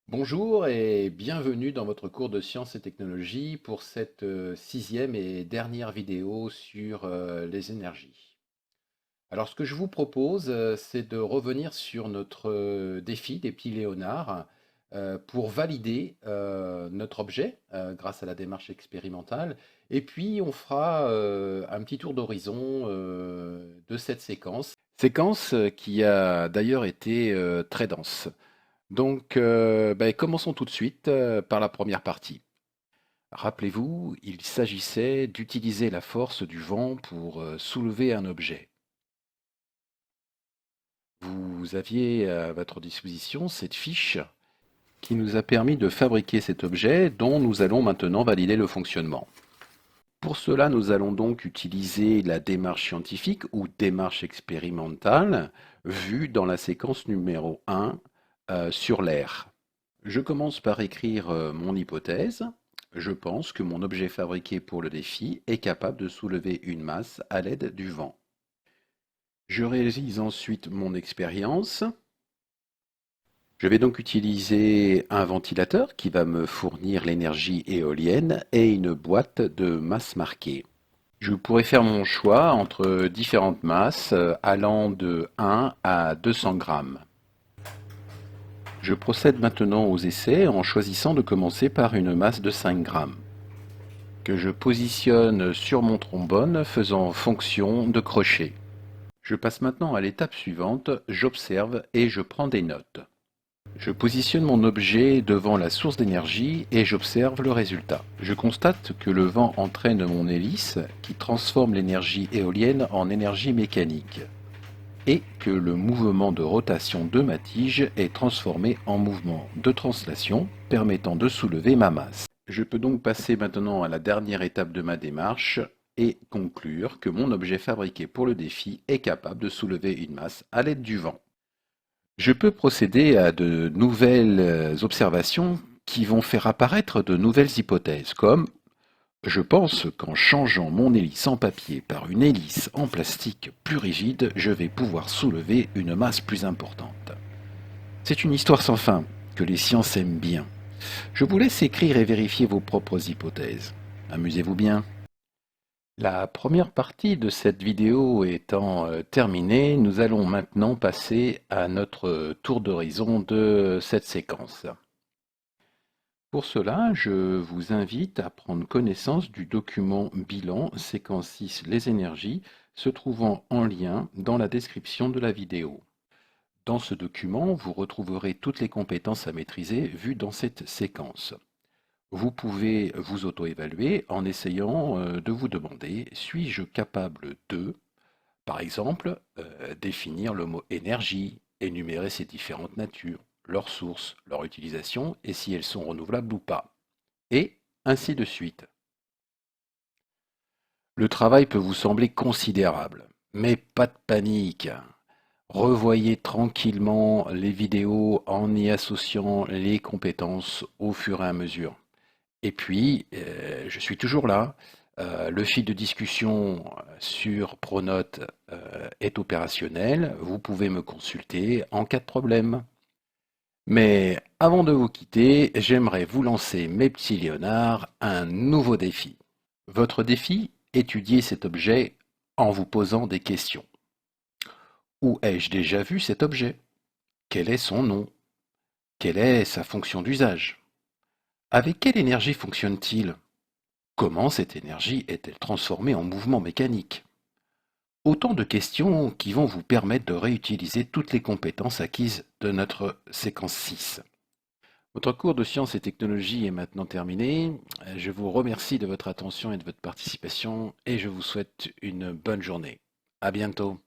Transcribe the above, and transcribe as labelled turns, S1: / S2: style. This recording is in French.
S1: Bonjour et bienvenue dans votre cours de sciences et technologies pour cette sixième et dernière vidéo sur les énergies. Alors ce que je vous propose, c'est de revenir sur notre défi des petits léonards pour valider notre objet grâce à la démarche expérimentale. Et puis on fera un petit tour d'horizon de cette séquence. Séquence qui a d'ailleurs été très dense. Donc, commençons tout de suite par la première partie. Rappelez-vous, il s'agissait d'utiliser la force du vent pour soulever un objet. Vous aviez à votre disposition cette fiche qui nous a permis de fabriquer cet objet dont nous allons maintenant valider le fonctionnement. Pour cela, nous allons donc utiliser la démarche scientifique ou démarche expérimentale vue dans la séquence numéro 1 sur l'air. Je commence par écrire mon hypothèse. Je pense que mon objet fabriqué pour le défi est capable de soulever une masse à l'aide du vent. Je réalise ensuite mon expérience. Je vais donc utiliser un ventilateur qui va me fournir l'énergie éolienne et une boîte de masse marquée. Je pourrais faire mon choix entre différentes masses allant de 1 à 200 grammes. Je procède maintenant aux essais en choisissant de commencer par une masse de 5 grammes, que je positionne sur mon trombone faisant fonction de crochet. Je passe maintenant à l'étape suivante, j'observe et je prends des notes. Je positionne mon objet devant la source d'énergie et j'observe le résultat. Je constate que le vent entraîne mon hélice qui transforme l'énergie éolienne en énergie mécanique et que le mouvement de rotation de ma tige est transformé en mouvement de translation permettant de soulever ma masse. Je peux donc passer maintenant à la dernière étape de ma démarche et conclure que mon objet fabriqué pour le défi est capable de soulever une masse à l'aide du vent. Je peux procéder à de nouvelles observations qui vont faire apparaître de nouvelles hypothèses, comme je pense qu'en changeant mon hélice en papier par une hélice en plastique plus rigide, je vais pouvoir soulever une masse plus importante. C'est une histoire sans fin, que les sciences aiment bien. Je vous laisse écrire et vérifier vos propres hypothèses. Amusez-vous bien. La première partie de cette vidéo étant terminée, nous allons maintenant passer à notre tour d'horizon de cette séquence. Pour cela, je vous invite à prendre connaissance du document bilan séquence 6 les énergies se trouvant en lien dans la description de la vidéo. Dans ce document, vous retrouverez toutes les compétences à maîtriser vues dans cette séquence. Vous pouvez vous auto-évaluer en essayant de vous demander: suis-je capable de, par exemple, définir le mot énergie, énumérer ses différentes natures, leurs sources, leur utilisation et si elles sont renouvelables ou pas, et ainsi de suite. Le travail peut vous sembler considérable, mais pas de panique. Revoyez tranquillement les vidéos en y associant les compétences au fur et à mesure. Et puis, je suis toujours là. Le fil de discussion sur Pronote est opérationnel. Vous pouvez me consulter en cas de problème. Mais avant de vous quitter, j'aimerais vous lancer, mes petits Léonards, un nouveau défi. Votre défi, étudier cet objet en vous posant des questions. Où ai-je déjà vu cet objet? Quel est son nom? Quelle est sa fonction d'usage? Avec quelle énergie fonctionne-t-il? Comment cette énergie est-elle transformée en mouvement mécanique? Autant de questions qui vont vous permettre de réutiliser toutes les compétences acquises de notre séquence 6. Votre cours de sciences et technologies est maintenant terminé. Je vous remercie de votre attention et de votre participation et je vous souhaite une bonne journée. À bientôt.